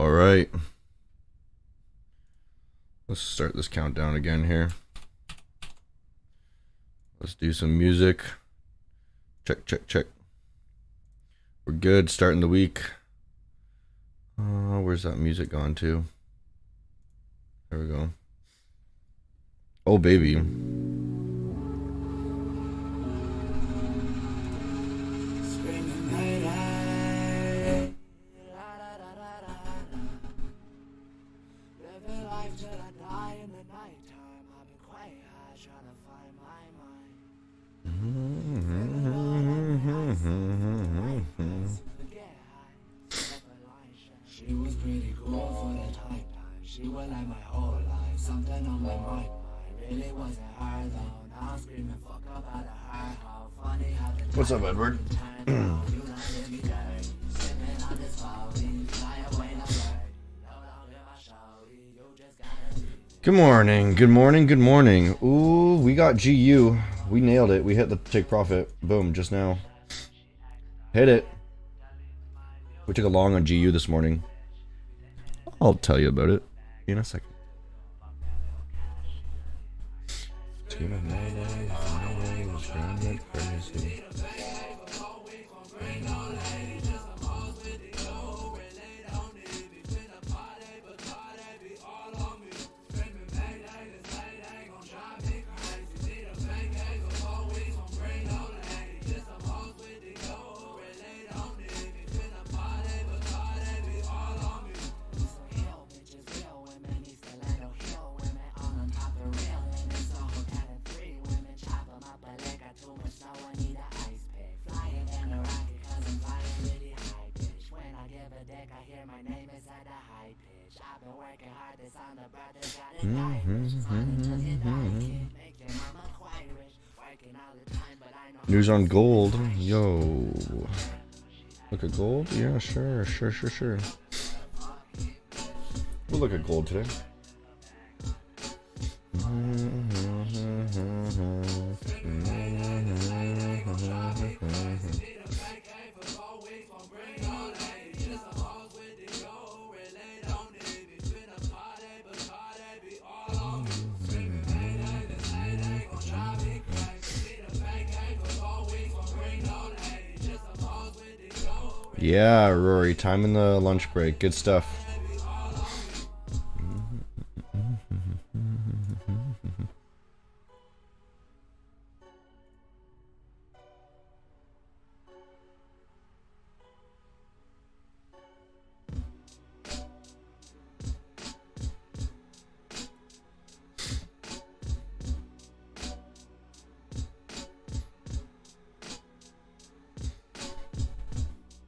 All right. Let's start this countdown again here. Let's do some music. Check, check, check. We're good. Starting the week. Where's that music gone to? There we go. Oh, baby. She was pretty cool for the time. She was like my whole life. Something on my mind. Really wasn't her though. Now I'm screaming fuck about her. How funny how the What's up, Edward? Good morning, good morning, good morning. Ooh, we got GU. We nailed it. We hit the take profit. Boom, just now. Hit it. We took a long on GU this morning. I'll tell you about it in a second. News on gold. Yo. Look at gold? Yeah, sure. We'll look at gold today. Yeah, Rory, time in the lunch break. Good stuff.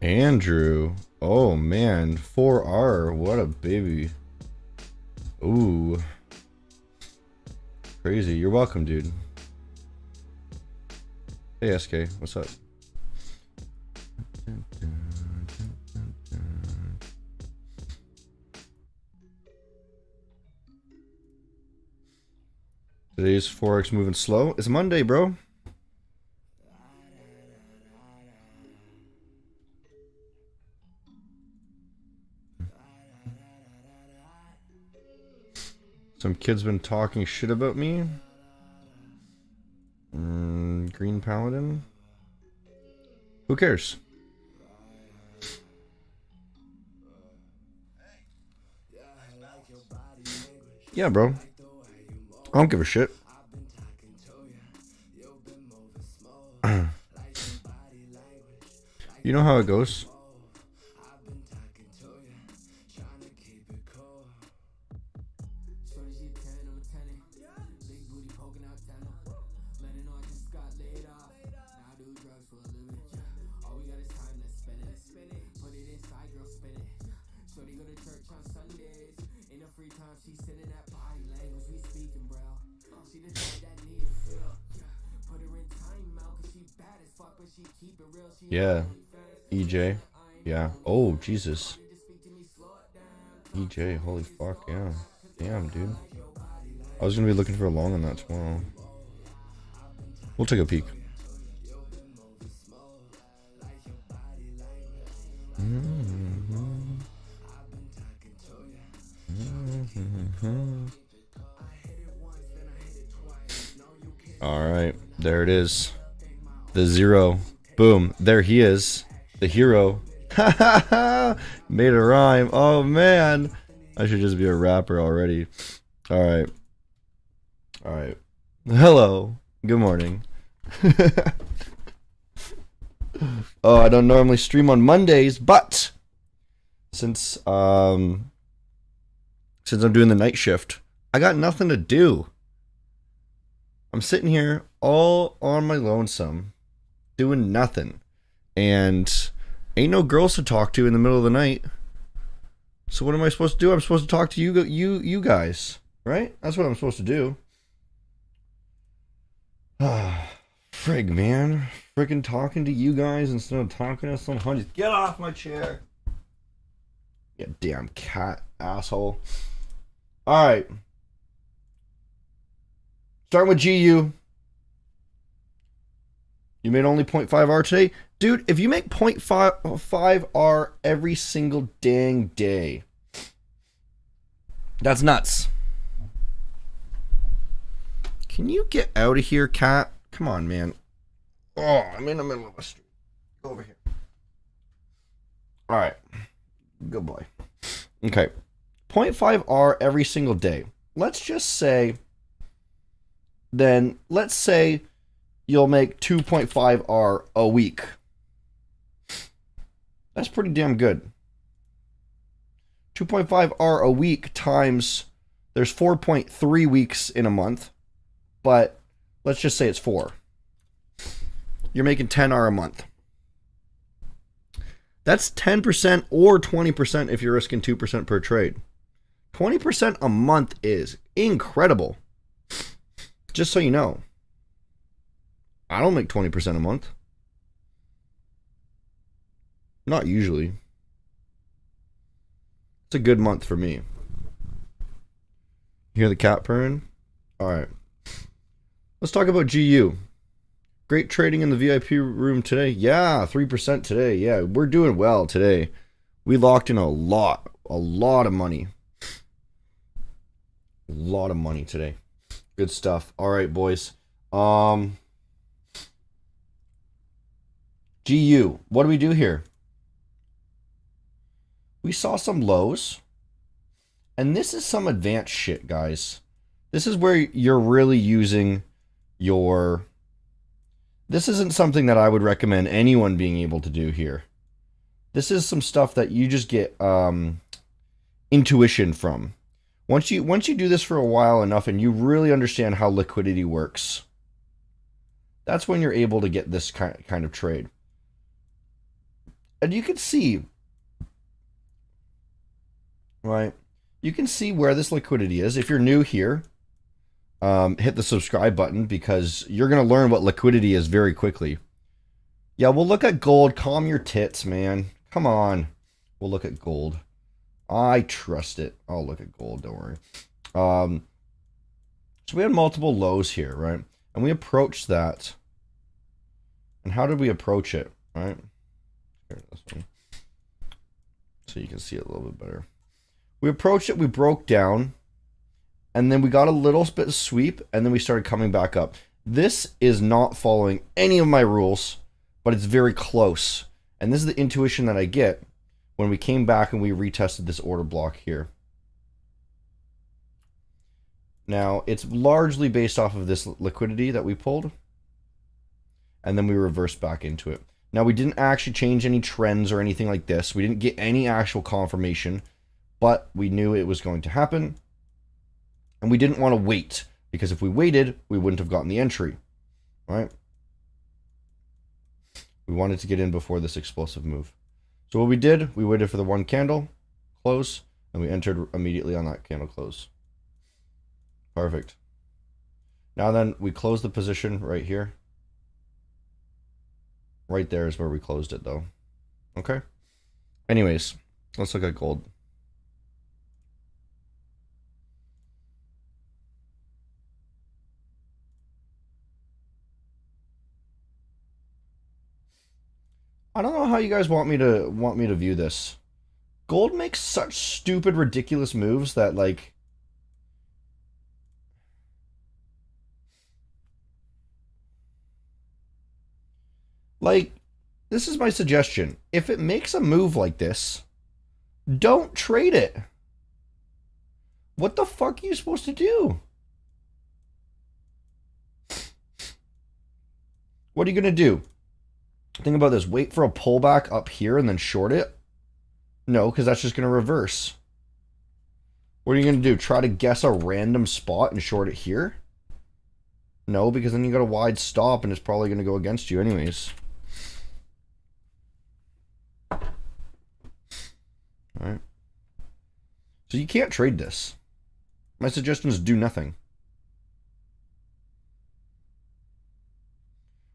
Andrew. Oh man, 4R. What a baby. Ooh. Crazy. You're welcome, dude. Hey SK, what's up? Today's Forex moving slow. It's Monday, bro. Some kid's been talking shit about me. Green Paladin. Who cares? Yeah, bro. I don't give a shit. You know how it goes. Yeah. EJ. Yeah. Oh, Jesus. EJ, holy fuck, yeah. Damn, dude. I was gonna be looking for a long on that tomorrow. We'll take a peek. All right, there it is. The zero. Boom, there he is. The hero. Ha ha ha! Made a rhyme. Oh man, I should just be a rapper already. All right. All right. Hello. Good morning. Oh, I don't normally stream on Mondays, but since I'm doing the night shift, I got nothing to do. I'm sitting here all on my lonesome, doing nothing, and ain't no girls to talk to in the middle of the night. So what am I supposed to do? I'm supposed to talk to you guys, right? That's what I'm supposed to do. Frig, man. Freaking talking to you guys instead of talking to some honeys. Get off my chair. You damn cat asshole. Alright. Starting with GU. You made only 0.5R today? Dude, if you make 0.5R every single dang day, that's nuts. Can you get out of here, cat? Come on, man. Oh, I'm in the middle of a street. Go over here. All right. Good boy. Okay. 0.5R every single day. Let's just say, then, let's say you'll make 2.5R a week. That's pretty damn good. 2.5R a week times, there's 4.3 weeks in a month, but let's just say it's 4. You're making 10R a month. That's 10% or 20% if you're risking 2% per trade. 20% a month is incredible. Just so you know. I don't make 20% a month. Not usually. It's a good month for me. You hear the cat purring? Alright. Let's talk about GU. Great trading in the VIP room today. Yeah, 3% today. Yeah, we're doing well today. We locked in a lot of money. A lot of money today. Good stuff. All right, boys. GU. What do we do here? We saw some lows. And this is some advanced shit, guys. This is where you're really using your... This isn't something that I would recommend anyone being able to do here. This is some stuff that you just get intuition from. Once you do this for a while enough and you really understand how liquidity works, that's when you're able to get this kind of trade. And you can see, right? You can see where this liquidity is. If you're new here, hit the subscribe button because you're going to learn what liquidity is very quickly. Yeah, we'll look at gold. Calm your tits, man. Come on. We'll look at gold. I trust it. I'll look at gold. Don't worry. So we had multiple lows here, right? And we approached that. And how did we approach it, right? Here, this one. So you can see it a little bit better. We approached it. We broke down. And then we got a little bit of sweep, and then we started coming back up. This is not following any of my rules, but it's very close. And this is the intuition that I get when we came back and we retested this order block here. Now, it's largely based off of this liquidity that we pulled, and then we reversed back into it. Now, we didn't actually change any trends or anything like this. We didn't get any actual confirmation, but we knew it was going to happen. And we didn't want to wait, because if we waited, we wouldn't have gotten the entry, right? We wanted to get in before this explosive move. So what we did, we waited for the one candle close, and we entered immediately on that candle close. Perfect. Now then, we close the position right here. Right there is where we closed it, though. Okay? Anyways, let's look at gold. I don't know how you guys want me to view this. Gold makes such stupid, ridiculous moves that, like, Like, this is my suggestion. If it makes a move like this, don't trade it. What the fuck are you supposed to do? What are you going to do? Think about this. Wait for a pullback up here and then short it? No, because that's just going to reverse. What are you going to do? Try to guess a random spot and short it here? No, because then you got a wide stop and it's probably going to go against you anyways. Alright. So you can't trade this. My suggestion is do nothing.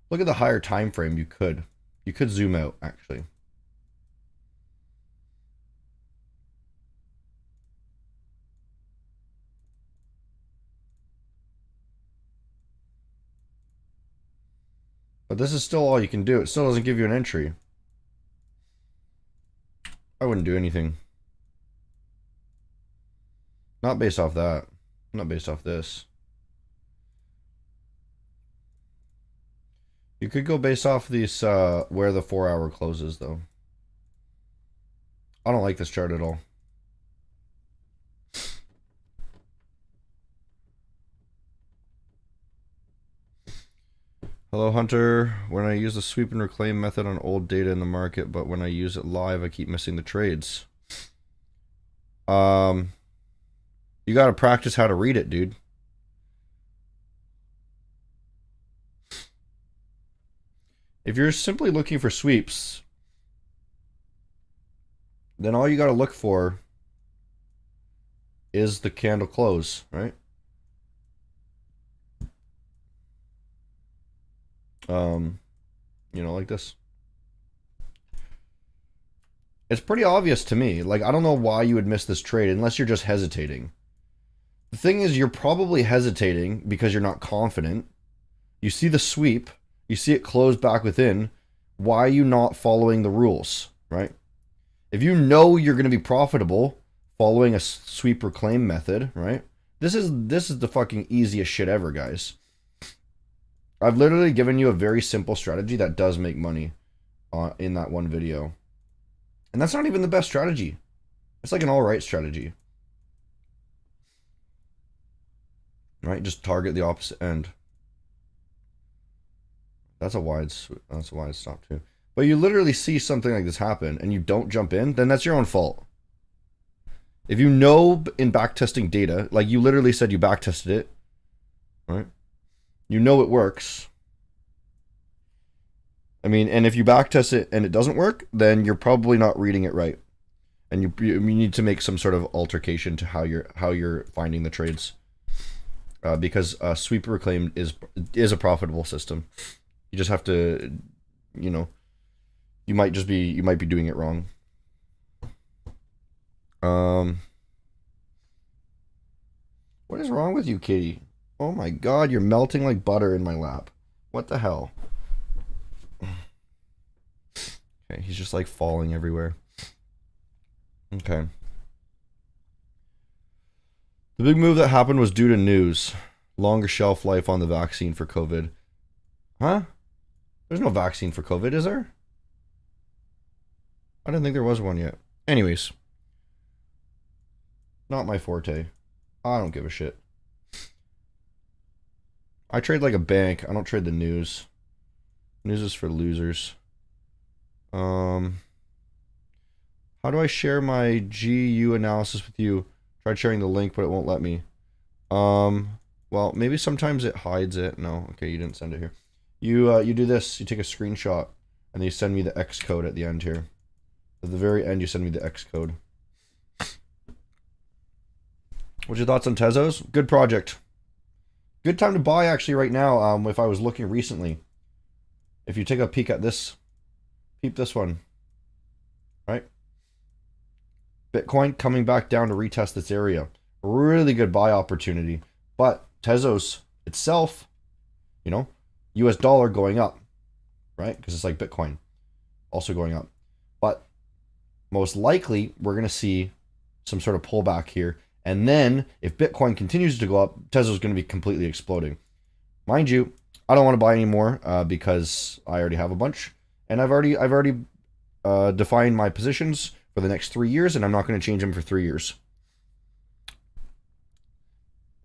Look at the higher time frame. You could zoom out, actually. But this is still all you can do. It still doesn't give you an entry. I wouldn't do anything. Not based off that. Not based off this. You could go based off these where the 4 hour closes though. I don't like this chart at all. Hello Hunter. When I use the sweep and reclaim method on old data in the market, but when I use it live I keep missing the trades. You got to practice how to read it, dude. If you're simply looking for sweeps, then all you got to look for is the candle close, right? You know, like this. It's pretty obvious to me. Like, I don't know why you would miss this trade unless you're just hesitating. The thing is, you're probably hesitating because you're not confident. You see the sweep. You see it close back within. Why are you not following the rules, right? If you know you're going to be profitable following a sweep reclaim method, right? This is the fucking easiest shit ever, guys. I've literally given you a very simple strategy that does make money in that one video. And that's not even the best strategy. It's like an alright strategy. Right? Just target the opposite end. That's a wide stop too. But you literally see something like this happen and you don't jump in, then that's your own fault. If you know in backtesting data, like you literally said you backtested it, right? You know it works. I mean, and if you backtest it and it doesn't work, then you're probably not reading it right. And you need to make some sort of altercation to how you're finding the trades. Because sweep reclaim is a profitable system. You just have to, you know, you might be doing it wrong. What is wrong with you, kitty? Oh my god, you're melting like butter in my lap. What the hell? Okay, he's just like falling everywhere. Okay. The big move that happened was due to news. Longer shelf life on the vaccine for COVID. Huh? There's no vaccine for COVID, is there? I didn't think there was one yet. Anyways. Not my forte. I don't give a shit. I trade like a bank. I don't trade the news. News is for losers. How do I share my GU analysis with you? Tried sharing the link, but it won't let me. Well, maybe sometimes it hides it. No, okay, you didn't send it here. You do this. You take a screenshot, and then you send me the X code at the end here. At the very end, you send me the X code. What's your thoughts on Tezos? Good project. Good time to buy actually right now. If I was looking recently, if you take a peek at this, peep this one, right? Bitcoin coming back down to retest this area. Really good buy opportunity. But Tezos itself, you know, US dollar going up, right? Because it's like Bitcoin also going up. But most likely we're going to see some sort of pullback here. And then if Bitcoin continues to go up, Tezos is going to be completely exploding. Mind you, I don't want to buy any more because I already have a bunch. And I've already defined my positions for the next 3 years, and I'm not going to change them for 3 years.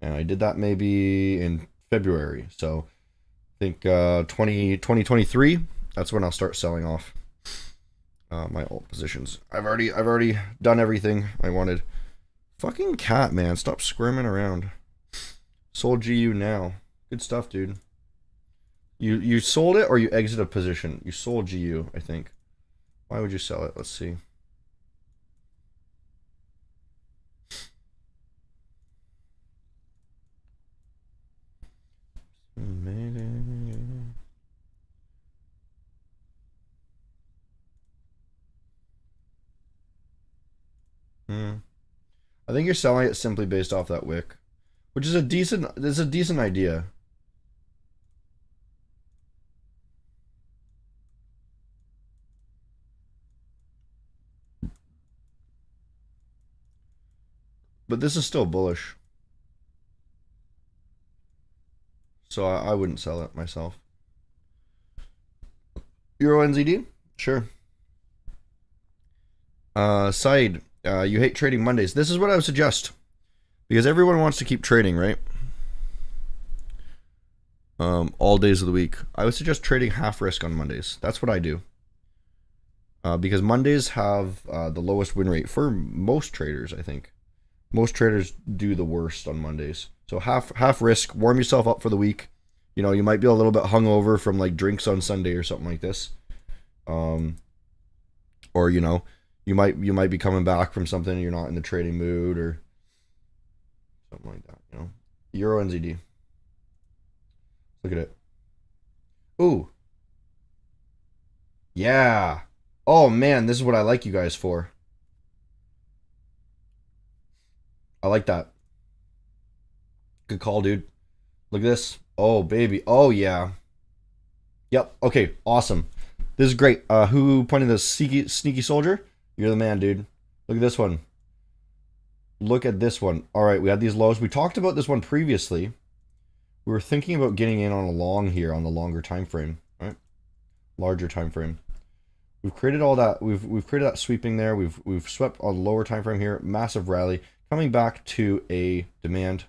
And I did that maybe in February. So I think 2023, that's when I'll start selling off my alt positions. I've already done everything I wanted. Fucking cat, man, stop squirming around. Sold GU now. Good stuff, dude. You sold it or you exit a position? You sold GU, I think. Why would you sell it? Let's see. I think you're selling it simply based off that wick, which is a decent idea. But this is still bullish. So I wouldn't sell it myself. Euro NZD? Sure. Said, you hate trading Mondays. This is what I would suggest. Because everyone wants to keep trading, right? All days of the week. I would suggest trading half risk on Mondays. That's what I do. Because Mondays have the lowest win rate for most traders, I think. Most traders do the worst on Mondays. So half risk, warm yourself up for the week. You know, you might be a little bit hungover from like drinks on Sunday or something like this. Or you know, you might be coming back from something and you're not in the trading mood or something like that, you know. Euro NZD. Look at it. Ooh. Yeah. Oh man, this is what I like you guys for. I like that. Good call, dude. Look at this. Oh, baby. Oh, yeah. Yep. Okay. Awesome. This is great. Who pointed this sneaky soldier? You're the man, dude. Look at this one. Look at this one. All right. We had these lows. We talked about this one previously. We were thinking about getting in on a long here on the longer time frame, right? Larger time frame. We've created all that. We've created that sweeping there. We've swept on the lower time frame here. Massive rally. Coming back to a demand.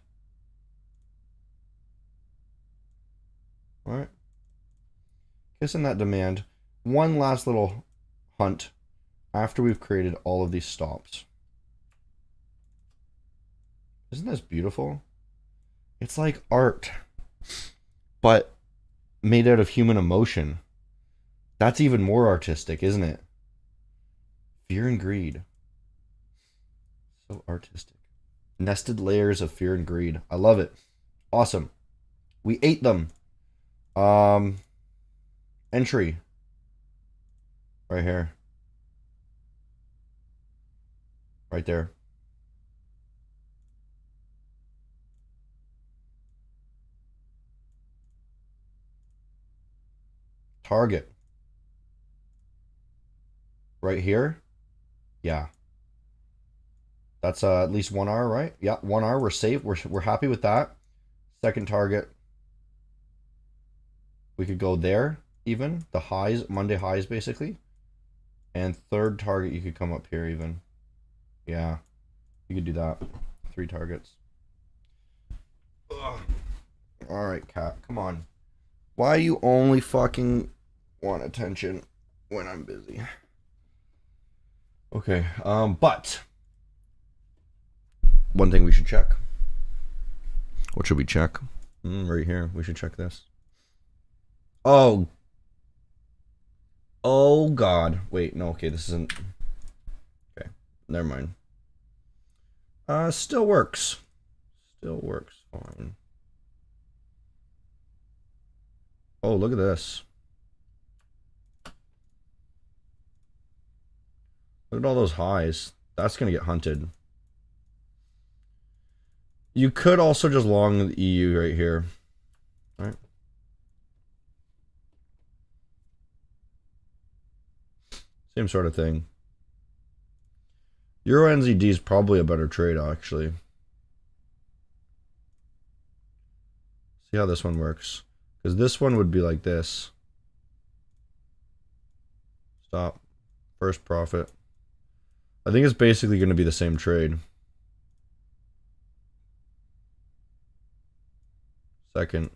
All right. Kissing that demand. One last little hunt after we've created all of these stops. Isn't this beautiful? It's like art, but made out of human emotion. That's even more artistic, isn't it? Fear and greed. So artistic. Nested layers of fear and greed. I love it. Awesome. We ate them. Entry. Right here. Right there. Target. Right here. Yeah. That's at least 1 hour, right? Yeah, 1 hour. We're safe. We're happy with that. Second target. We could go there even. The highs, Monday highs basically. And third target, you could come up here even. Yeah, you could do that. 3 targets. Ugh. All right, cat, come on. Why you only fucking want attention when I'm busy? Okay, but one thing we should check. What should we check? Right here. We should check this. Oh. Oh, God. Wait, no, okay, this isn't... Okay, never mind. Still works. Still works fine. Oh, look at this. Look at all those highs. That's going to get hunted. You could also just long the EU right here. All right. Same sort of thing. Euro NZD is probably a better trade, actually. See how this one works. Because this one would be like this. Stop. First profit. I think it's basically going to be the same trade. Second.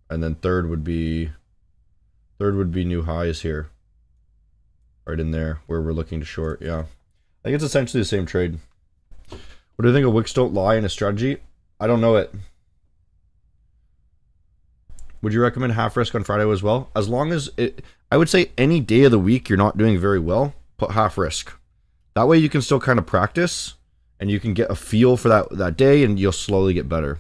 And then third would be new highs here. Right in there where we're looking to short. Yeah. I think it's essentially the same trade. What do you think of wicks don't lie in a strategy? I don't know it. Would you recommend half risk on Friday as well? As long as it, I would say any day of the week you're not doing very well, put half risk. That way you can still kind of practice and you can get a feel for that day and you'll slowly get better.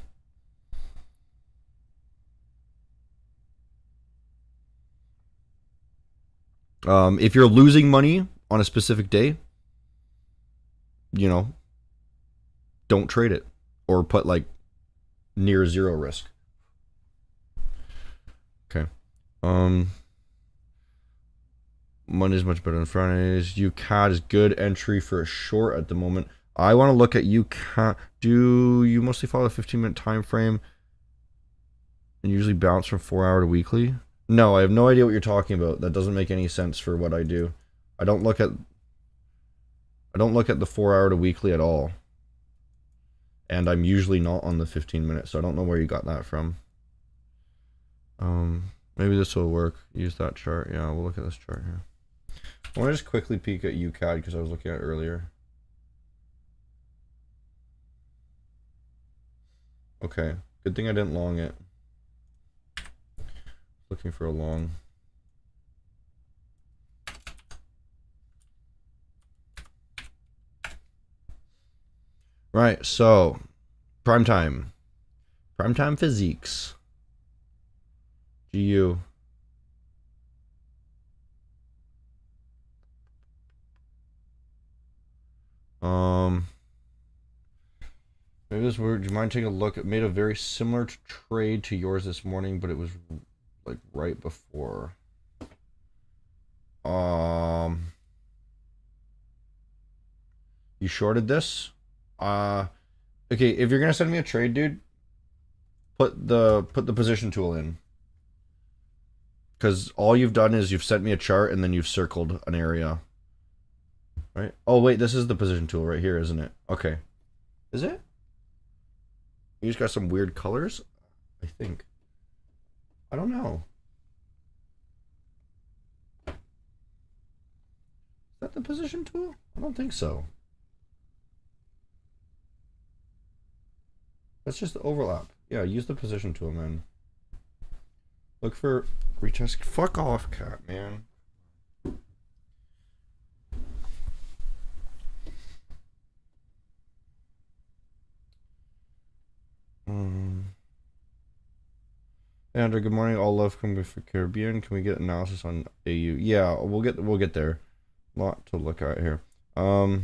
If you're losing money on a specific day, you know, don't trade it or put like near zero risk. Okay. Monday's much better than Fridays. UCAD is good entry for a short at the moment. I want to look at UCAD. Do you mostly follow a 15-minute time frame and usually bounce from 4-hour to weekly? No, I have no idea what you're talking about. That doesn't make any sense for what I do. I don't look at the 4-hour to weekly at all. And I'm usually not on the 15 minutes, so I don't know where you got that from. Maybe this will work. Use that chart. Yeah, we'll look at this chart here. I want to just quickly peek at UCAD because I was looking at it earlier. Okay, good thing I didn't long it. Looking for a long. Right, so prime time physiques. GU. Maybe this word. Do you mind taking a look? It made a very similar trade to yours this morning, but it was like right before. You shorted this? Okay, if you're gonna send me a trade, dude, put the position tool in. Because all you've done is you've sent me a chart and then you've circled an area. Right? Oh wait, this is the position tool right here, isn't it? Okay. Is it? You just got some weird colors? I think. I don't know. Is that the position tool? I don't think so. That's just the overlap. Yeah, use the position tool, man. Look for retest. Fuck off, cat, man. Hey Andrew, good morning. All love coming for Caribbean. Can we get analysis on AU? Yeah, we'll get there. Lot to look at here. But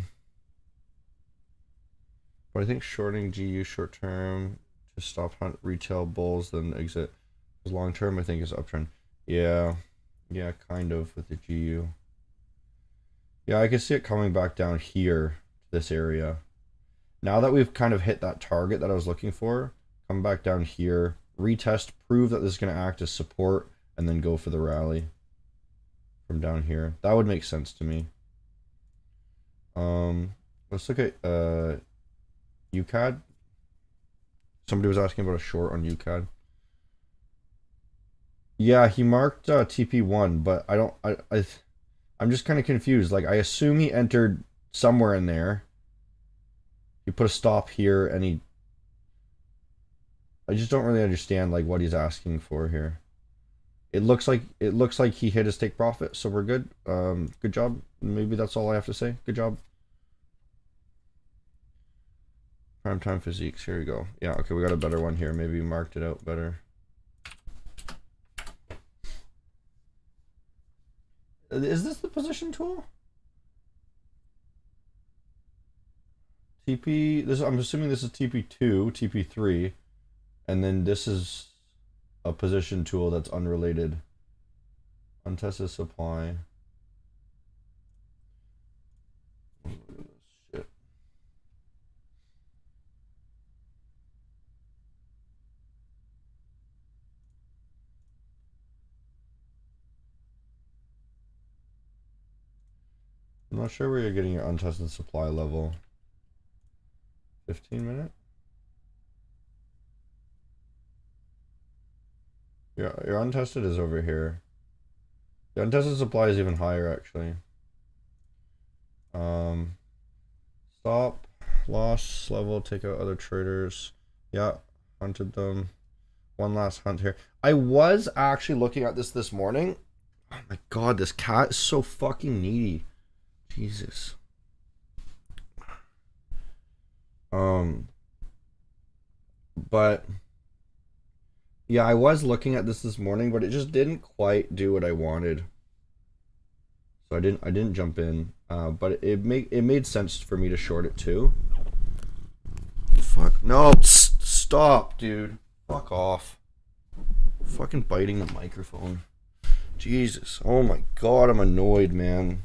I think shorting GU short term to stop hunt retail bulls, then exit. Long term, I think is uptrend. Yeah, kind of with the GU. Yeah, I can see it coming back down here to this area. Now that we've kind of hit that target that I was looking for, come back down here, retest, prove that this is going to act as support, and then go for the rally from down here. That would make sense to me. Let's look at UCAD. Somebody was asking about a short on UCAD. Yeah, he marked TP1, but I'm just kind of confused. Like, I assume he entered somewhere in there. He put a stop here, and I just don't really understand like what he's asking for here. It looks like he hit his take profit, so we're good. Good job. Maybe that's all I have to say. Good job. Prime time physiques. Here we go. Yeah, okay, we got a better one here. Maybe we marked it out better. Is this the position tool? TP, I'm assuming this is TP2, TP3, and then this is a position tool that's unrelated. Untested supply. Shit. I'm not sure where you're getting your untested supply level. 15 minute? Your untested is over here. The untested supply is even higher actually. Stop, loss level, take out other traders. Yeah, hunted them. One last hunt here. I was actually looking at this morning. Oh my god, this cat is so fucking needy. Jesus. But yeah, I was looking at this morning, but it just didn't quite do what I wanted. So I didn't jump in. But it made sense for me to short it too. Fuck no! Stop, dude. Fuck off. Fucking biting the microphone. Jesus. Oh my god, I'm annoyed, man.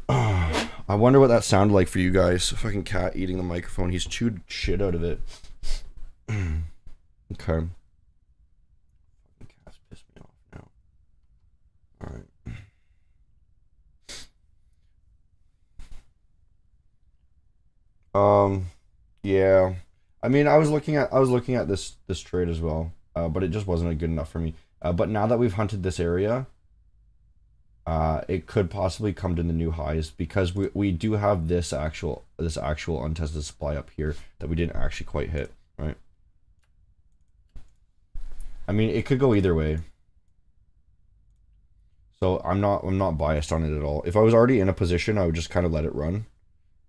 I wonder what that sounded like for you guys. A fucking cat eating the microphone. He's chewed shit out of it. Okay. Fucking cat's pissed me off now. Alright. Yeah. I mean, I was looking at this trade as well, but it just wasn't good enough for me. But now that we've hunted this area, it could possibly come to the new highs because we do have this actual untested supply up here that we didn't actually quite hit, right? I mean, it could go either way. So I'm not biased on it at all. If I was already in a position, I would just kind of let it run.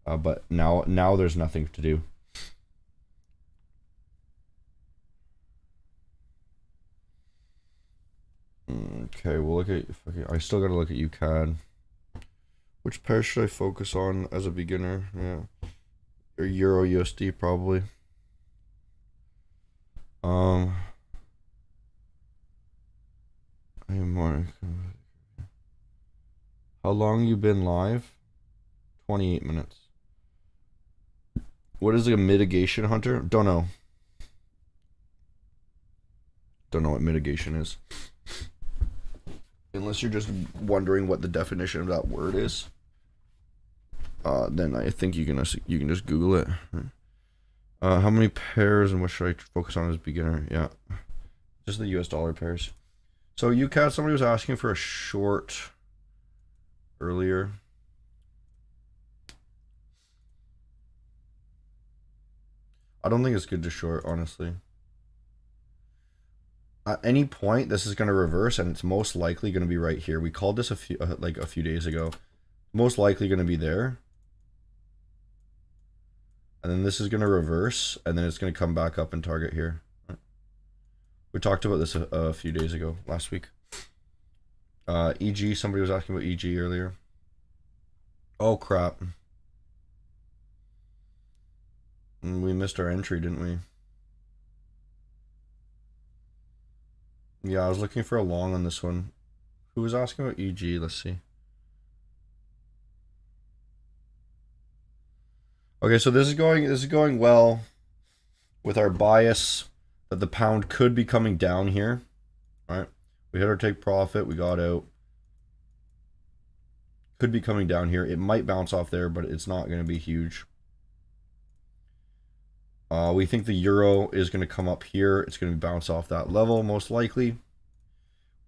But now there's nothing to do. Okay, we'll look at. I still gotta look at UCAD. Which pair should I focus on as a beginner? Yeah, or Euro USD probably. I am more. How long you been live? 28 minutes. What is a mitigation hunter? Don't know. Don't know what mitigation is. Unless you're just wondering what the definition of that word is, then I think you can just Google it. How many pairs and what should I focus on as beginner? Yeah, just the US dollar pairs. So UCAD, somebody was asking for a short earlier. I don't think it's good to short, honestly. At any point, this is going to reverse, and it's most likely going to be right here. We called this a few days ago. Most likely going to be there. And then this is going to reverse, and then it's going to come back up and target here. We talked about this a few days ago, last week. EG, somebody was asking about EG earlier. Oh, crap. We missed our entry, didn't we? Yeah, I was looking for a long on this one. Who was asking about EG? Let's see. Okay, so this is going well with our bias that the pound could be coming down here. All right. We hit our take profit, we got out. Could be coming down here. It might bounce off there, but it's not going to be huge. We think the euro is going to come up here. It's going to bounce off that level, most likely.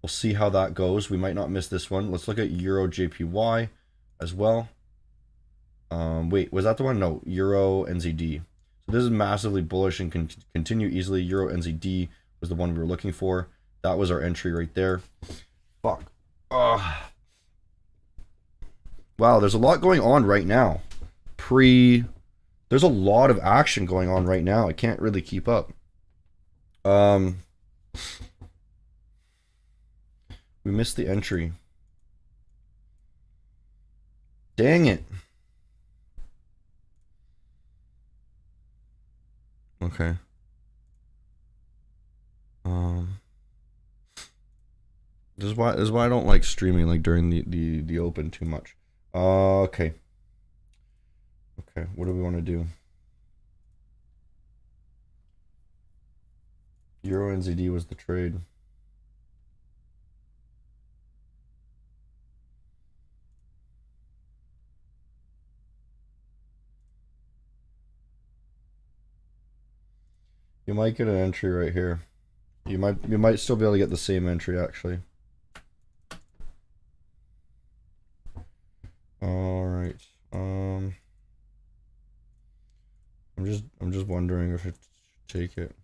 We'll see how that goes. We might not miss this one. Let's look at euro JPY as well. Wait, was that the one? No, euro NZD. So this is massively bullish and can continue easily. Euro NZD was the one we were looking for. That was our entry right there. Fuck. Wow, there's a lot going on right now. There's a lot of action going on right now. I can't really keep up. We missed the entry. Dang it. Okay. This is why I don't like streaming like during the open too much. Okay. Okay, what do we want to do? Euro NZD was the trade. You might get an entry right here. You might still be able to get the same entry actually. All right. I'm just wondering if it should take it.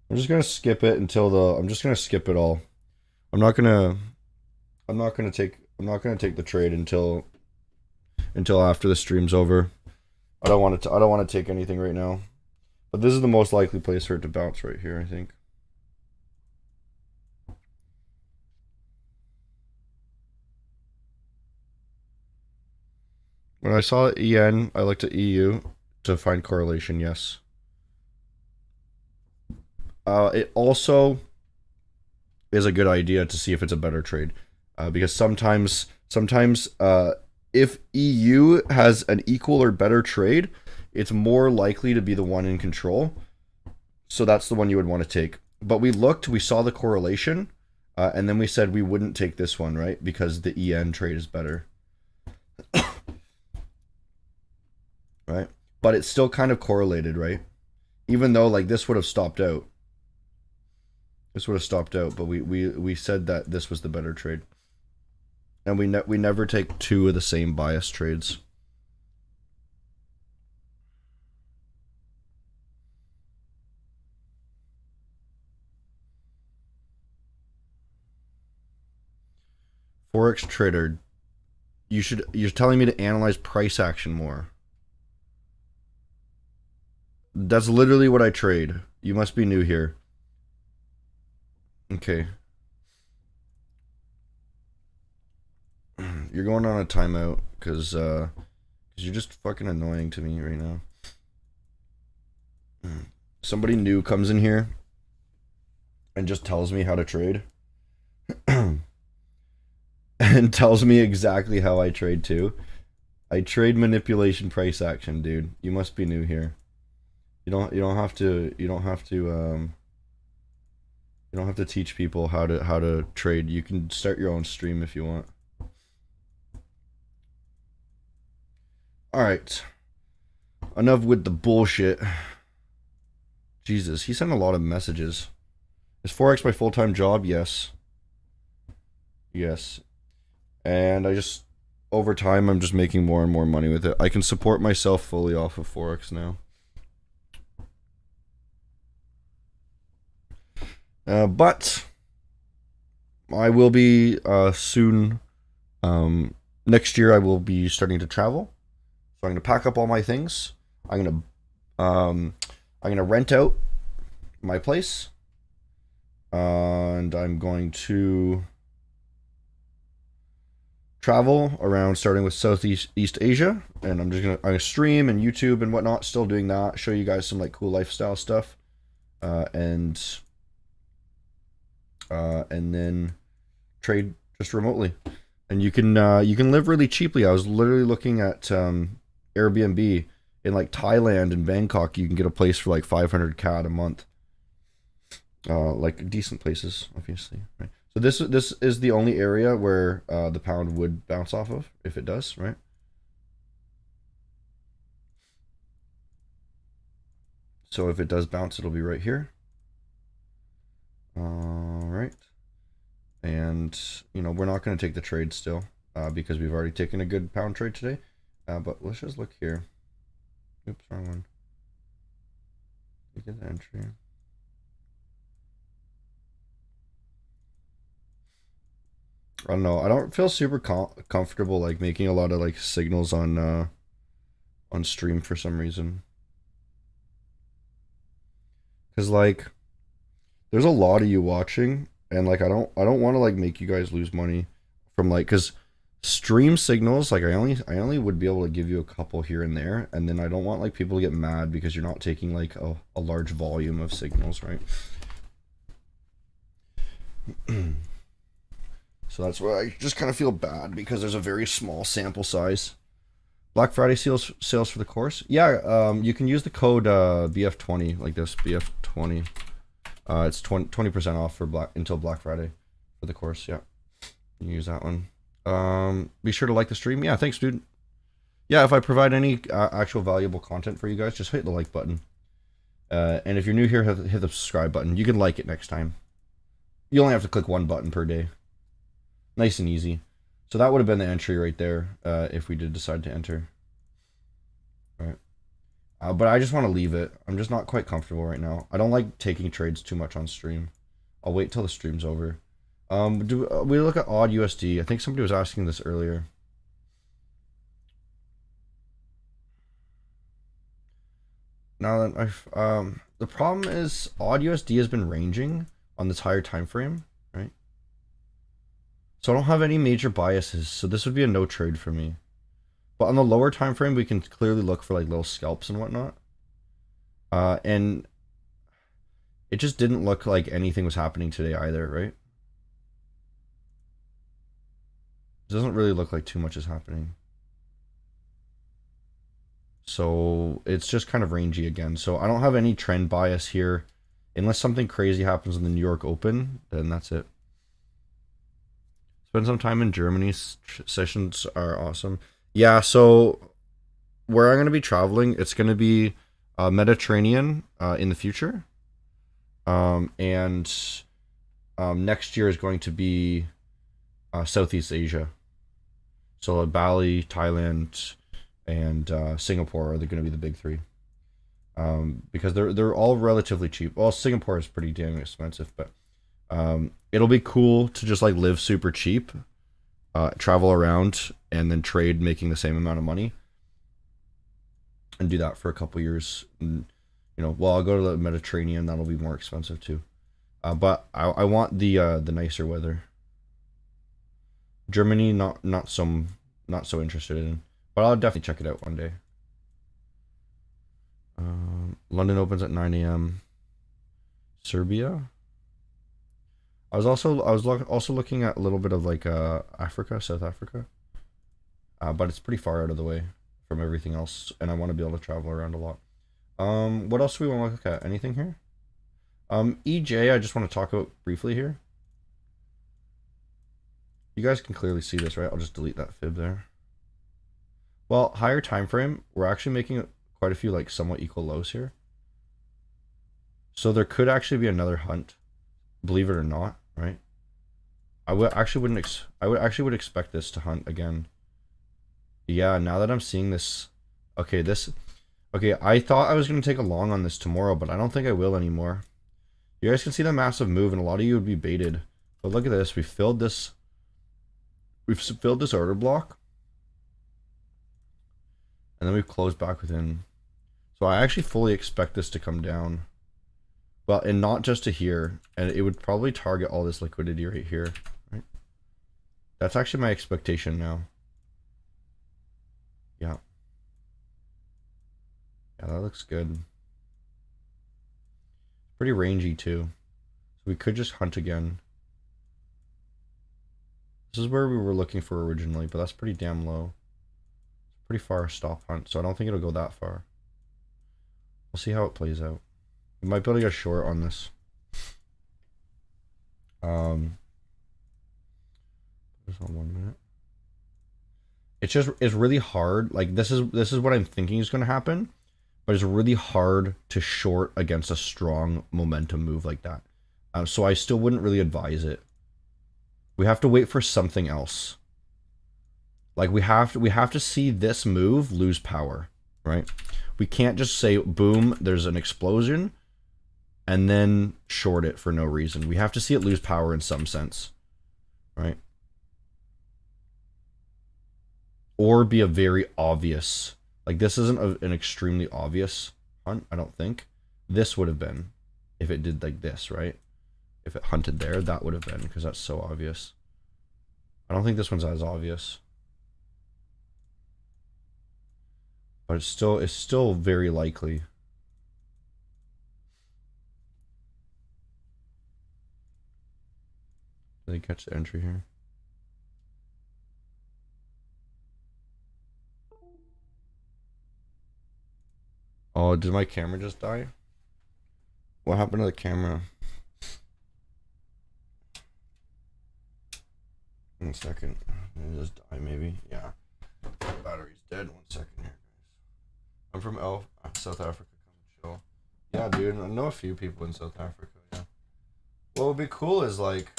I'm just gonna skip it until I'm just gonna skip it all. I'm not gonna take the trade until after the stream's over. I don't want to take anything right now. But this is the most likely place for it to bounce right here, I think. When I saw EN, I looked at EU to find correlation, yes. It also is a good idea to see if it's a better trade. Because sometimes if EU has an equal or better trade, it's more likely to be the one in control. So that's the one you would want to take. But we saw the correlation, and then we said we wouldn't take this one, right? Because the EN trade is better. Right? But it's still kind of correlated, right? Even though like this would have stopped out. But we said that this was the better trade. And we never take two of the same bias trades. Forex trader, you're telling me to analyze price action more. That's literally what I trade. You must be new here. Okay. You're going on a timeout because you're just fucking annoying to me right now. Somebody new comes in here and just tells me how to trade. And tells me exactly how I trade too. I trade manipulation price action, dude. You must be new here. You don't have to teach people how to trade. You can start your own stream if you want. All right. Enough with the bullshit. Jesus, he sent a lot of messages. Is Forex my full-time job? Yes. Yes. And over time, I'm just making more and more money with it. I can support myself fully off of Forex now. But I will be soon. Next year, I will be starting to travel. So I'm gonna pack up all my things. I'm gonna rent out my place, and I'm going to travel around, starting with Southeast Asia, and I'm gonna stream and YouTube and whatnot. Still doing that. Show you guys some like cool lifestyle stuff, and then trade just remotely. And you can live really cheaply. I was literally looking at Airbnb in like Thailand and Bangkok. You can get a place for like 500 CAD a month. Like decent places, obviously. Right. So this is the only area where the pound would bounce off of, if it does, right? So if it does bounce, it'll be right here. All right. And, you know, we're not going to take the trade still because we've already taken a good pound trade today. But let's just look here. Oops, wrong one. You get the entry. I don't know. I don't feel super comfortable like making a lot of like signals on stream for some reason. Cause like there's a lot of you watching, and like I don't want to like make you guys lose money from like, cause stream signals, like I only would be able to give you a couple here and there, and then I don't want like people to get mad because you're not taking like a large volume of signals, right? So that's why I just kind of feel bad because there's a very small sample size. Black Friday sales for the course. Yeah, you can use the code BF20 like this, BF20. It's 20% off for until Black Friday for the course. Yeah, you can use that one. Be sure to like the stream. Yeah, thanks, dude. Yeah, if I provide any actual valuable content for you guys, just hit the like button. And if you're new here, hit the subscribe button. You can like it next time. You only have to click one button per day. Nice and easy. So that would have been the entry right there if we did decide to enter. All right. But I just want to leave it. I'm just not quite comfortable right now. I don't like taking trades too much on stream. I'll wait till the stream's over. Do we look at odd USD? I think somebody was asking this earlier. Now that the problem is odd USD has been ranging on this higher time frame, right? So I don't have any major biases, so this would be a no trade for me. But on the lower time frame, we can clearly look for like little scalps and whatnot. And it just didn't look like anything was happening today either, right? It doesn't really look like too much is happening. So it's just kind of rangy again. So I don't have any trend bias here. Unless something crazy happens in the New York Open, then that's it. Spend some time in Germany. Sessions are awesome. Yeah, so where I'm going to be traveling, it's going to be Mediterranean in the future. And next year is going to be Southeast Asia. So Bali, Thailand, and Singapore are going to be the big three. Because they're all relatively cheap. Well, Singapore is pretty damn expensive, but it'll be cool to just like live super cheap, travel around, and then trade making the same amount of money, and do that for a couple years. And, you know, well, I'll go to the Mediterranean. That'll be more expensive too. But I want the nicer weather. Germany, not so interested in, but I'll definitely check it out one day. London opens at 9 a.m. Serbia. I was also looking at a little bit of like Africa, South Africa, but it's pretty far out of the way from everything else, and I want to be able to travel around a lot. What else do we want to look at? Anything here? EJ, I just want to talk about briefly here. You guys can clearly see this, right? I'll just delete that fib there. Well, higher time frame, we're actually making quite a few like somewhat equal lows here. So there could actually be another hunt, believe it or not, right? I would actually would expect this to hunt again. Yeah, now that I'm seeing this, okay, I thought I was going to take a long on this tomorrow, but I don't think I will anymore. You guys can see the massive move, and a lot of you would be baited. But look at this, we've filled this order block, and then we've closed back within. So I actually fully expect this to come down. Well, and not just to here, and it would probably target all this liquidity right here, right? That's actually my expectation now. Yeah. Yeah, that looks good. Pretty rangy too. So we could just hunt again. This is where we were looking for originally, but that's pretty damn low. It's pretty far stop hunt, so I don't think it'll go that far. We'll see how it plays out. We might be able to get short on this. Just on 1 minute. It's really hard. Like this is what I'm thinking is going to happen, but it's really hard to short against a strong momentum move like that. So I still wouldn't really advise it. We have to wait for something else. Like we have to see this move lose power, right? We can't just say boom, there's an explosion, and then short it for no reason. We have to see it lose power in some sense, right? Or be a very obvious, like this isn't an extremely obvious hunt, I don't think. This would have been if it did like this, right? If it hunted there, that would have been, because that's so obvious. I don't think this one's as obvious. But it's still very likely. Did they catch the entry here? Oh, did my camera just die? What happened to the camera? 1 second. It just die maybe. Yeah. Battery's dead. 1 second here, guys. I'm from South Africa. Come chill. Yeah, dude, I know a few people in South Africa. Yeah. What would be cool is like,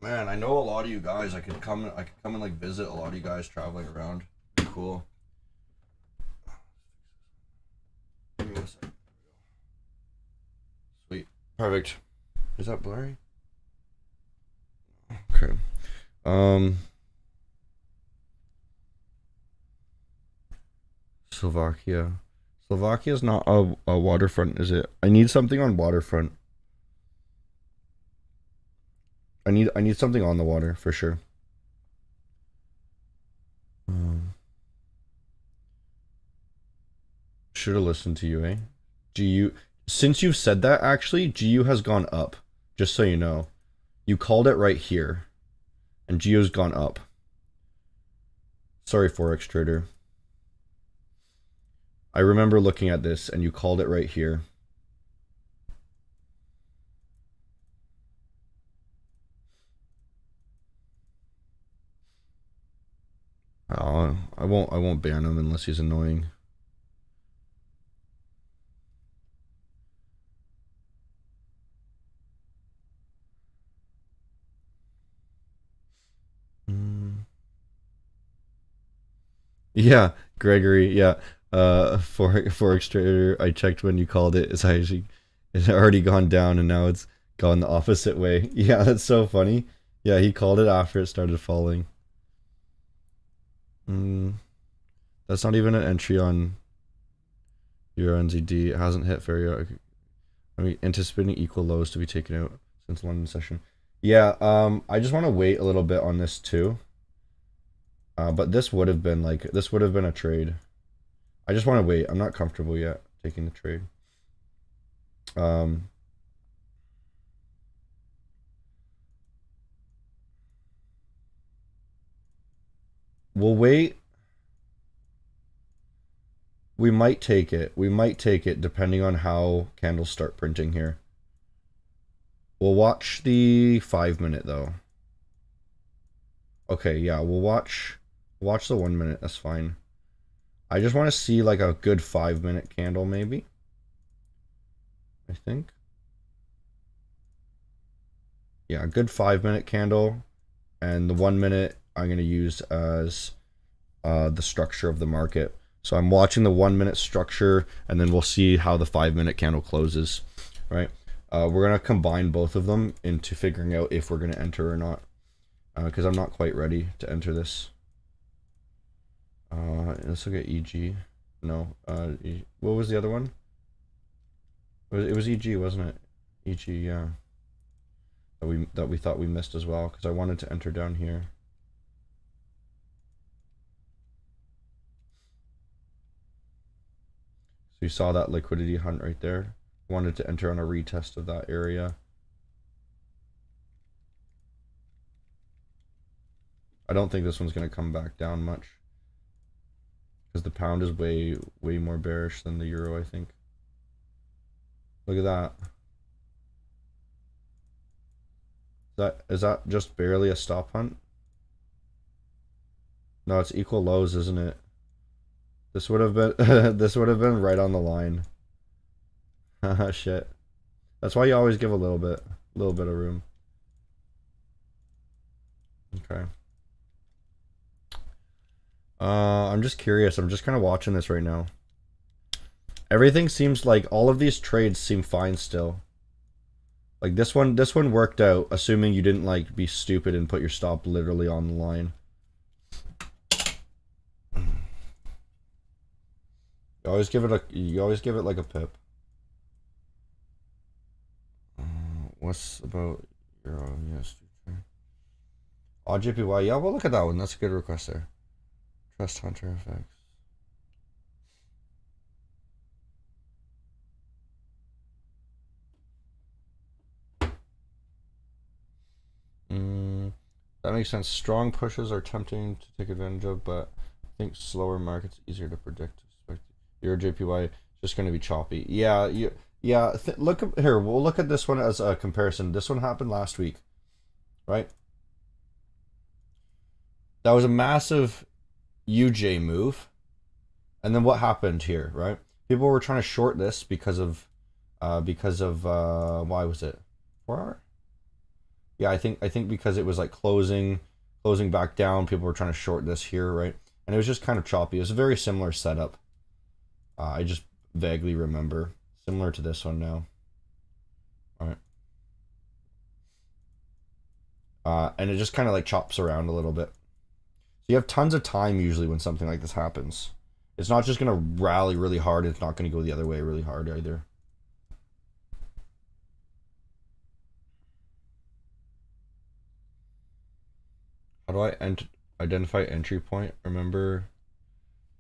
man, I know a lot of you guys. I could come and like visit a lot of you guys traveling around. Cool. Give me a second. Sweet. Perfect. Is that blurry? Okay. Um. Slovakia. Slovakia's not a waterfront, is it? I need something on waterfront. I need something on the water for sure. Um, should have listened to you, eh? GU. Since you've said that, actually, GU has gone up. Just so you know, you called it right here, and GU's gone up. Sorry, Forex trader. I remember looking at this, and you called it right here. Oh, I won't ban him unless he's annoying. Mm. Yeah, Gregory. Yeah, Forex trader. I checked when you called it. It's already gone down, and now it's gone the opposite way. Yeah, that's so funny. Yeah, he called it after it started falling. Mm, that's not even an entry on your NZD. It hasn't hit very. I mean, anticipating equal lows to be taken out since London session. Yeah. I just want to wait a little bit on this too. But this would have been a trade. I just want to wait. I'm not comfortable yet taking the trade. Um, we'll wait. We might take it. We might take it depending on how candles start printing here. We'll watch the 5 minute though. Okay, yeah, we'll watch the 1 minute. That's fine. I just want to see like a good 5 minute candle maybe. I think. Yeah, a good 5 minute candle, and the 1 minute I'm gonna use as the structure of the market. So I'm watching the 1 minute structure, and then we'll see how the 5 minute candle closes, right? We're gonna combine both of them into figuring out if we're gonna enter or not, because I'm not quite ready to enter this. Let's look at EG. No, what was the other one? It was EG, wasn't it? EG, yeah. That we thought we missed as well, because I wanted to enter down here. So you saw that liquidity hunt right there. Wanted to enter on a retest of that area. I don't think this one's going to come back down much, because the pound is way more bearish than the euro, I think. Look at that. Is that just barely a stop hunt? No, it's equal lows, isn't it? This would have been this would have been right on the line. Haha, shit. That's why you always give a little bit of room. Okay. I'm just curious. I'm just kind of watching this right now. Everything seems like all of these trades seem fine still. Like this one worked out, assuming you didn't like be stupid and put your stop literally on the line. You always give it like a pip. What's about euro? Yes. Odd JPY. Yeah, well look at that one. That's a good request there. Trust Hunter effects. That makes sense. Strong pushes are tempting to take advantage of, but I think slower markets easier to predict. Your JPY is just going to be choppy. Yeah, look here. We'll look at this one as a comparison. This one happened last week, right? That was a massive UJ move, and then what happened here, right? People were trying to short this because of why was it 4 hour? Yeah, I think because it was like closing back down. People were trying to short this here, right? And it was just kind of choppy. It was a very similar setup. I just vaguely remember similar to this one now. All right. And it just kind of like chops around a little bit. So you have tons of time usually when something like this happens. It's not just gonna rally really hard. It's not gonna go the other way really hard either. How do I identify entry point? Remember,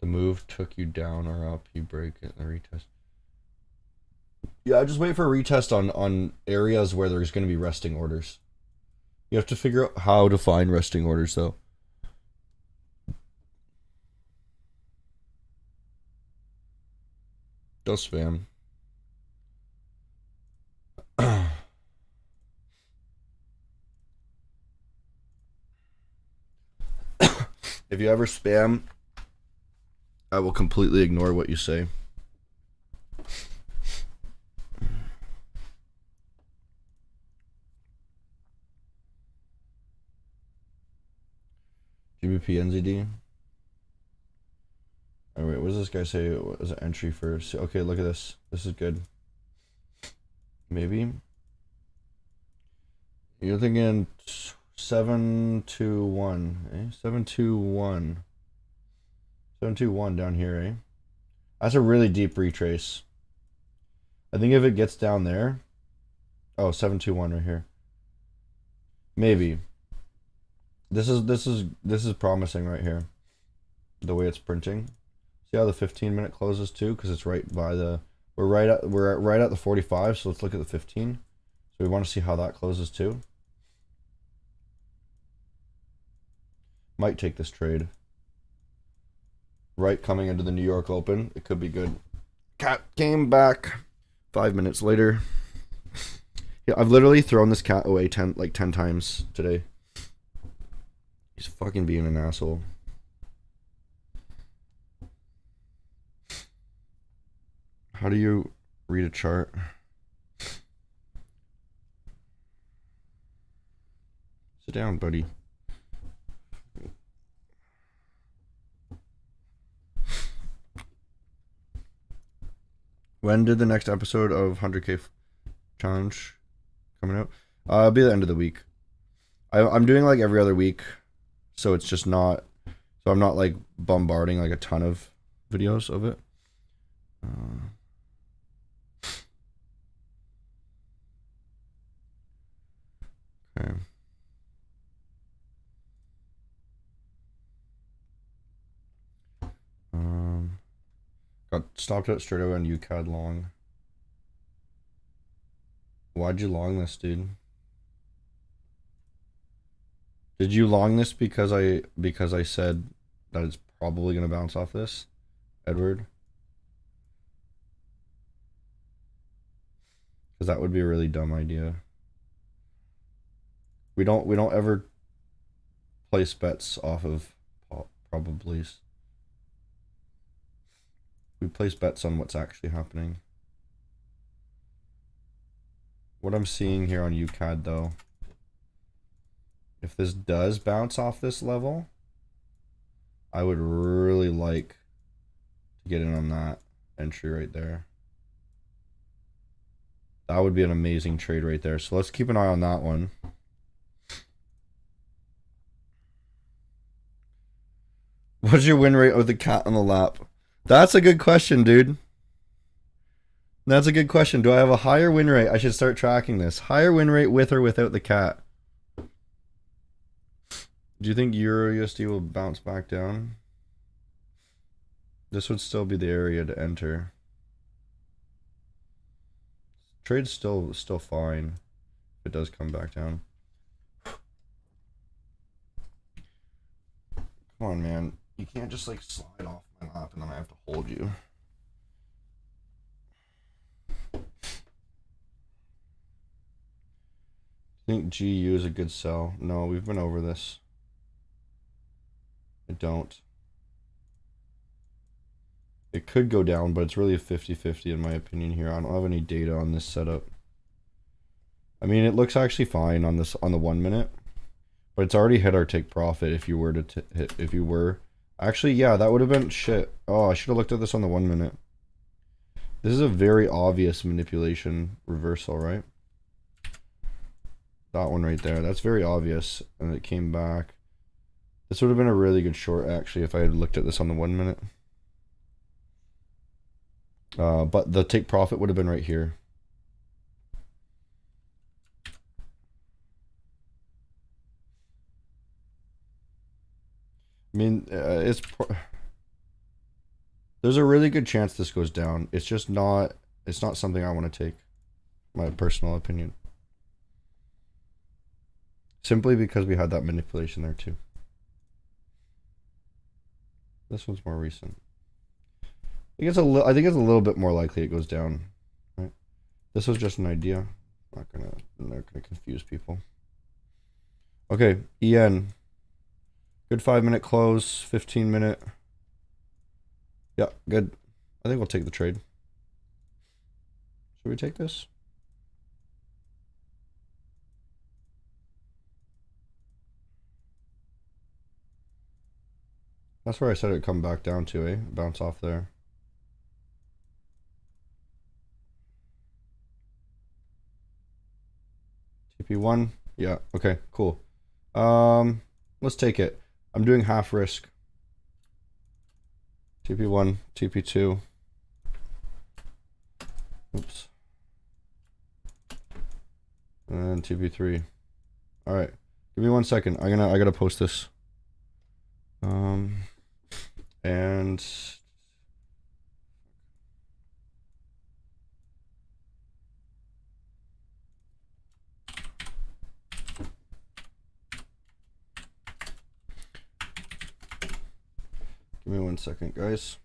the move took you down or up. You break it in the retest. Yeah, just wait for a retest on areas where there's going to be resting orders. You have to figure out how to find resting orders, though. Don't spam. If you ever spam, I will completely ignore what you say. GBP NZD. Oh wait, what does this guy say? What was an entry first? Okay, look at this. This is good. Maybe. You're thinking 721, eh? 721. 721 down here, eh? That's a really deep retrace. I think if it gets down there. Oh, 721 right here. Maybe. This is promising right here. The way it's printing. See how the 15-minute closes too? Because it's right by the we're right at the 45, so let's look at the 15. So we want to see how that closes too. Might take this trade. Right, coming into the New York Open. It could be good. Cat came back 5 minutes later. Yeah, I've literally thrown this cat away 10 times today. He's fucking being an asshole. How do you read a chart? Sit down, buddy. When did the next episode of 100K challenge coming out? It'll be the end of the week. I'm doing like every other week, so it's just not. So I'm not like bombarding like a ton of videos of it. Okay. Got stopped out straight away on UCAD long. Why'd you long this, dude? Did you long this because I said that it's probably gonna bounce off this, Edward? Because that would be a really dumb idea. We don't ever place bets off of probablys. We place bets on what's actually happening. What I'm seeing here on UCAD though, if this does bounce off this level, I would really like to get in on that entry right there. That would be an amazing trade right there. So let's keep an eye on that one. What's your win rate with the cat on the lap? That's a good question, dude. That's a good question. Do I have a higher win rate? I should start tracking this. Higher win rate with or without the cat? Do you think Euro USD will bounce back down? This would still be the area to enter. Trade's still fine if it does come back down. Come on, man. You can't just like slide off my lap and then I have to hold you. Think GU is a good sell? No, we've been over this. I don't. It could go down, but it's really a 50-50 in my opinion here. I don't have any data on this setup. I mean, it looks actually fine on this on the 1 minute, but it's already hit our take profit. If you were to hit, if you were actually, yeah, that would have been shit. Oh, I should have looked at this on the 1 minute. This is a very obvious manipulation reversal, right? That one right there. That's very obvious, and it came back. This would have been a really good short actually if I had looked at this on the 1 minute. But the take profit would have been right here. I mean, there's a really good chance this goes down. It's just not, it's not something I want to take, my personal opinion. Simply because we had that manipulation there too. This one's more recent. I think it's a little bit more likely it goes down, right? This was just an idea. I'm not gonna confuse people. Okay, EN. Good 5-minute close, 15-minute. Yeah, good. I think we'll take the trade. Should we take this? That's where I said it'd come back down to, eh? Bounce off there. TP1. Yeah, okay, cool. Let's take it. I'm doing half risk. TP1, TP2. Oops. And TP3. All right. Give me 1 second. I gotta post this. And give me 1 second, guys.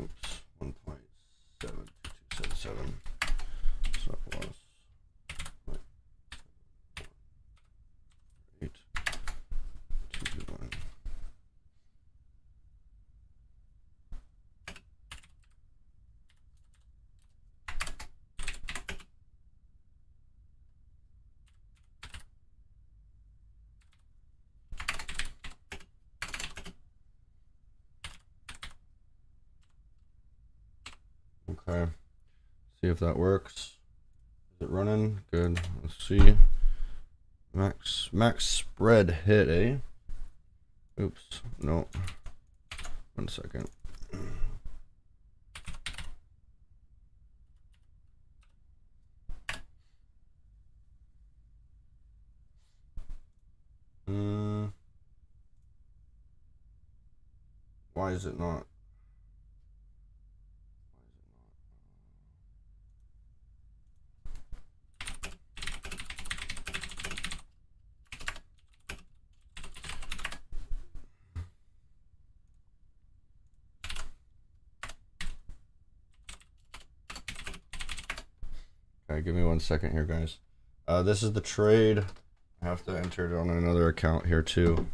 Oops, 1.72277. Stop loss. 8. 221. Okay. See if that works. Is it running? Good. Let's see. Max spread hit, eh? Oops. No. 1 second. Why is it not? Okay, give me 1 second here, guys. This is the trade. I have to enter it on another account here too.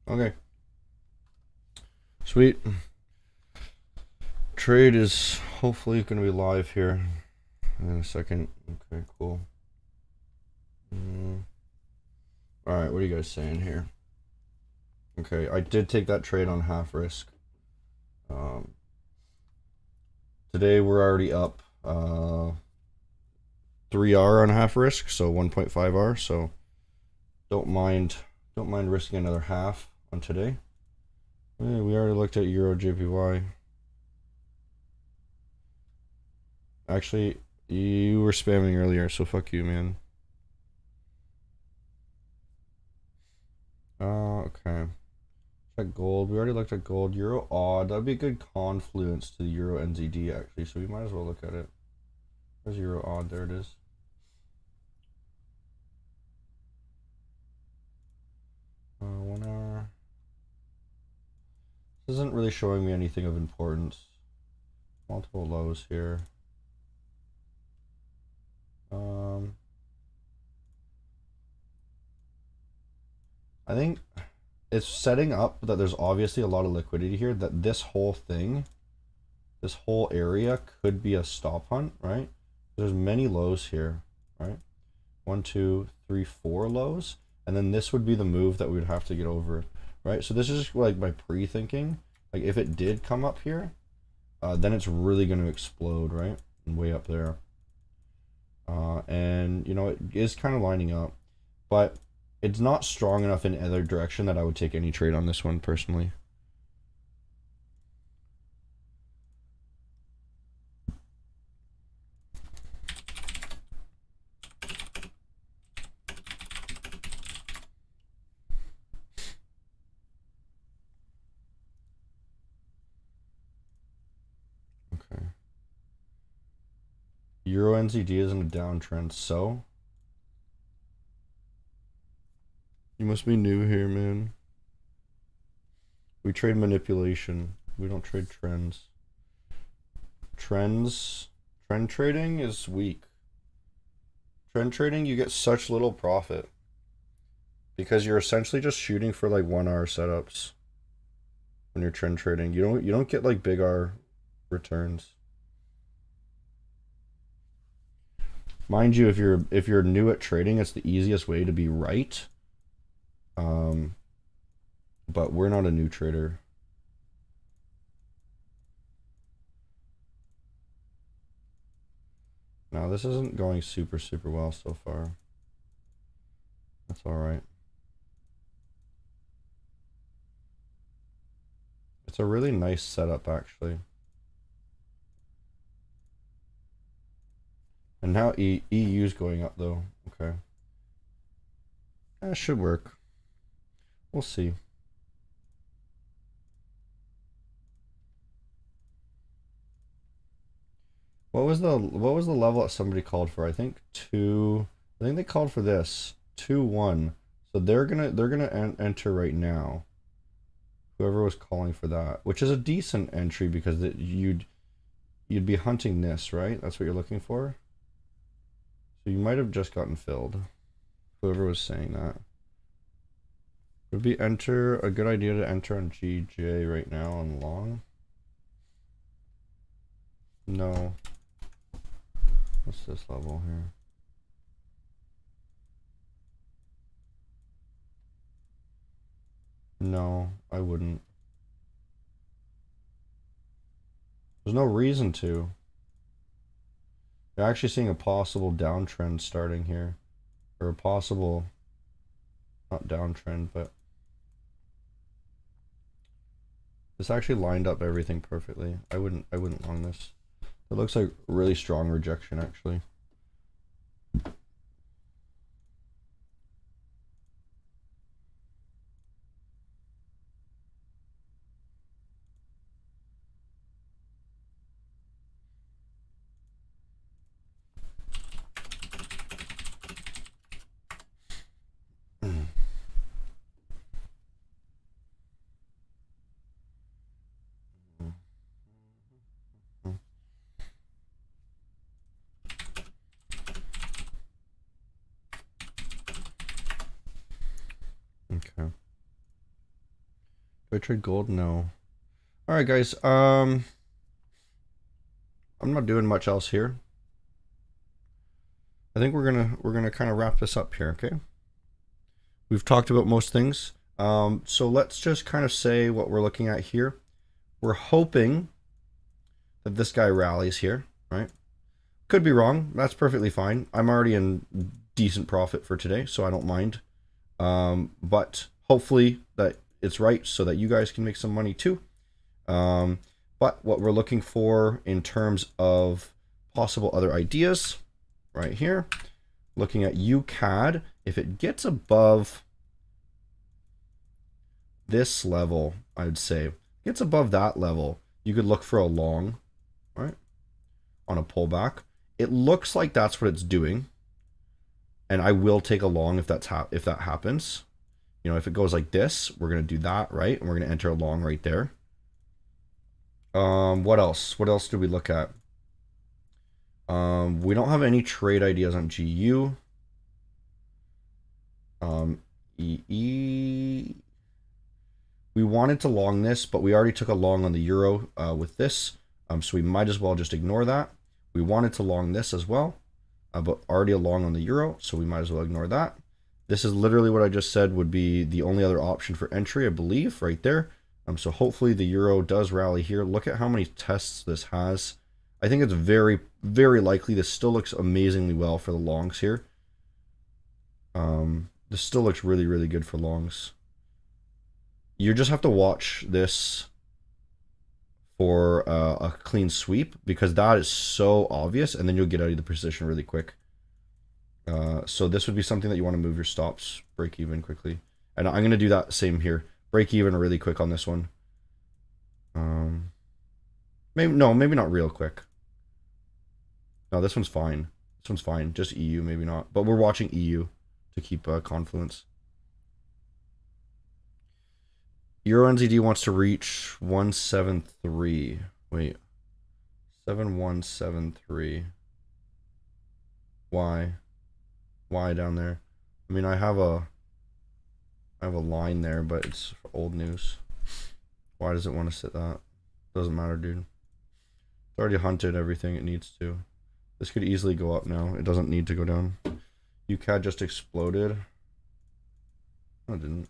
Okay. Sweet. Trade is hopefully going to be live here in a second. Okay, cool. All right, what are you guys saying here? Okay, I did take that trade on half risk. Today we're already up 3R on half risk, so 1.5R. So don't mind risking another half on today. Hey, we already looked at Euro JPY. Actually, you were spamming earlier, so fuck you, man. Okay. Check gold. We already looked at gold. Euro odd. That'd be a good confluence to the Euro NZD actually, so we might as well look at it. Where's Euro odd? There it is. 1 hour. This isn't really showing me anything of importance. Multiple lows here. I think it's setting up that there's obviously a lot of liquidity here, that this whole thing, this whole area could be a stop hunt, right? There's many lows here, right? 1, 2, 3, 4 lows, and then this would be the move that we would have to get over, right? So this is just like my pre-thinking. Like if it did come up here, then it's really going to explode, right? And way up there. And you know, it is kind of lining up, but it's not strong enough in either direction that I would take any trade on this one personally. Okay. Euro NZD is in a downtrend, so you must be new here, man. We trade manipulation. We don't trade trends. Trend trading is weak. Trend trading, you get such little profit because you're essentially just shooting for like 1 hour setups when you're trend trading. You don't get like big R returns. Mind you, if you're new at trading, it's the easiest way to be right. But we're not a new trader. Now this isn't going super well so far. That's all right. It's a really nice setup actually. And now EU's going up though. Okay. That should work. We'll see. What was the level that somebody called for? I think they called for this 2-1. So they're gonna enter right now. Whoever was calling for that, which is a decent entry because you'd be hunting this, right? That's what you're looking for. So you might have just gotten filled. Whoever was saying that. Would be a good idea to enter on GJ right now on long? No. What's this level here? No, I wouldn't. There's no reason to. You're actually seeing a possible downtrend starting here. Or a possible, not downtrend, but this actually lined up everything perfectly. I wouldn't long this. It looks like really strong rejection actually. Okay. Do I trade gold? No. All right, guys. I'm not doing much else here. I think we're gonna kind of wrap this up here. Okay. We've talked about most things. So let's just kind of say what we're looking at here. We're hoping that this guy rallies here, right? Could be wrong. That's perfectly fine. I'm already in decent profit for today, so I don't mind. But hopefully that it's right so that you guys can make some money too. But what we're looking for in terms of possible other ideas right here, looking at UCAD, if it gets above this level, I would say, gets above that level, you could look for a long, right? On a pullback. It looks like that's what it's doing. And I will take a long if that happens. You know, if it goes like this, we're going to do that, right? And we're going to enter a long right there. What else? What else do we look at? We don't have any trade ideas on GU. EE. We wanted to long this, but we already took a long on the euro with this. So we might as well just ignore that. We wanted to long this as well, but already a long on the euro, so we might as well ignore that. This is literally what I just said would be the only other option for entry, I believe, right there. So hopefully the euro does rally here. Look at how many tests this has. I think it's very, very likely. This still looks amazingly well for the longs here. This still looks really, really good for longs. You just have to watch this for a clean sweep, because that is so obvious, and then you'll get out of the position really quick. So this would be something that you want to move your stops, break even quickly. And I'm going to do that same here. Break even really quick on this one. Maybe not real quick. No, this one's fine. This one's fine. Just EU, maybe not. But we're watching EU to keep confluence. Euro NZD wants to reach 173. Wait. 7173. Why? Why down there? I mean, I have a line there, but it's old news. Why does it want to sit that? Doesn't matter, dude. It's already hunted everything it needs to. This could easily go up now. It doesn't need to go down. UCAD just exploded. No, it didn't.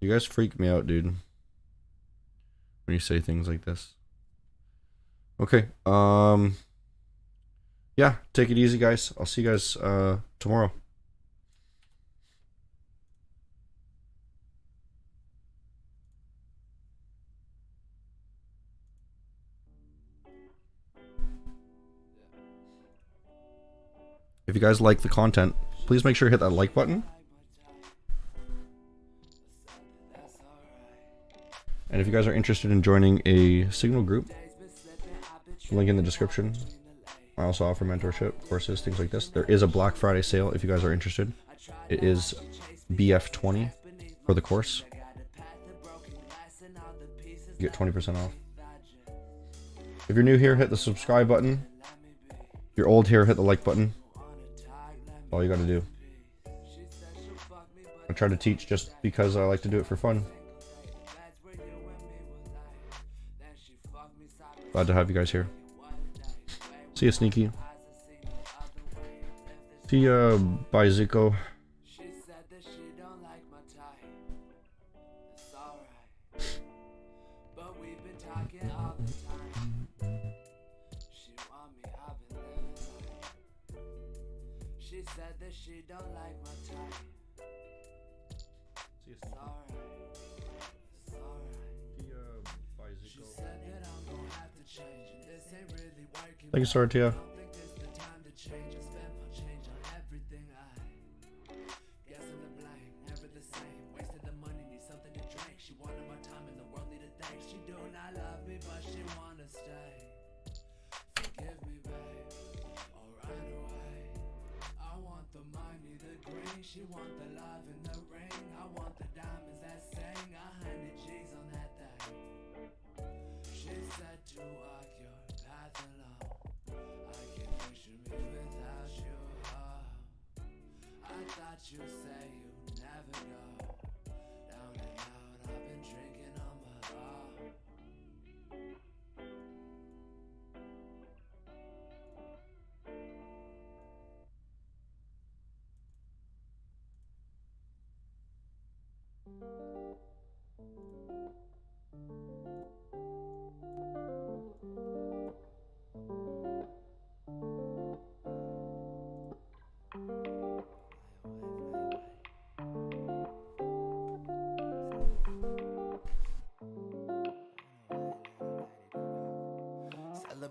You guys freak me out, dude, when you say things like this. Okay. Yeah, take it easy, guys. I'll see you guys tomorrow. If you guys like the content, please make sure to hit that like button. And if you guys are interested in joining a Signal group, link in the description. I also offer mentorship courses, things like this. There is a Black Friday sale if you guys are interested. It is BF20 for the course. You get 20% off. If you're new here, hit the subscribe button. If you're old here, hit the like button. All you gotta do. I try to teach just because I like to do it for fun. Glad to have you guys here. See ya, Sneaky. See ya, bye, Zico. She said that she don't like my type. See ya, She said that I'm gonna have to change, and this ain't really working. Thank you, Sartia. I don't think it's the time to change. I spend my change on everything I guess I'm to blame, never the same. Wasted the money, need something to drink. She wanted my time in the world, need a thanks. She do not love me, but she wanna stay. Forgive me, babe, or run away. I want the money, the green. She want the love and the ring. I want the diamonds that sing. 100 G's on that thing. She said to walk your path alone. I can't picture me without you. Oh, I thought you say you never go down and out. I've been drinking on my own.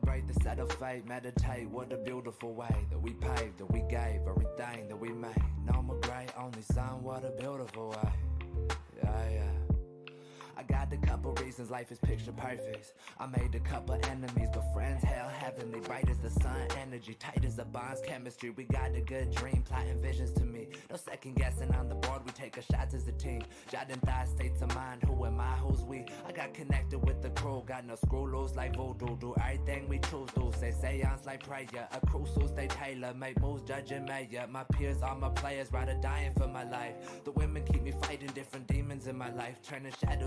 celebrate the set of fate, meditate, what a beautiful way that we paved, that we gave, everything that we made. No more gray, only sun, what a beautiful way. Yeah, yeah. I got a couple reasons life is picture perfect. I made a couple enemies, but friends, hell, heavenly. Bright as the sun, energy, tight as the bonds, chemistry. We got a good dream, plotting visions to me. No second guessing on the board, we take a shots as a team. Jotting thoughts, states of mind, who am I, who's we? I got connected with the crew, got no screw loose like voodoo. Do everything we choose to, say seance like prayer. A crucial stay tailor, make moves, judging mayor. My peers are my players, rather dying for my life. The women keep me fighting different demons in my life, turning shadows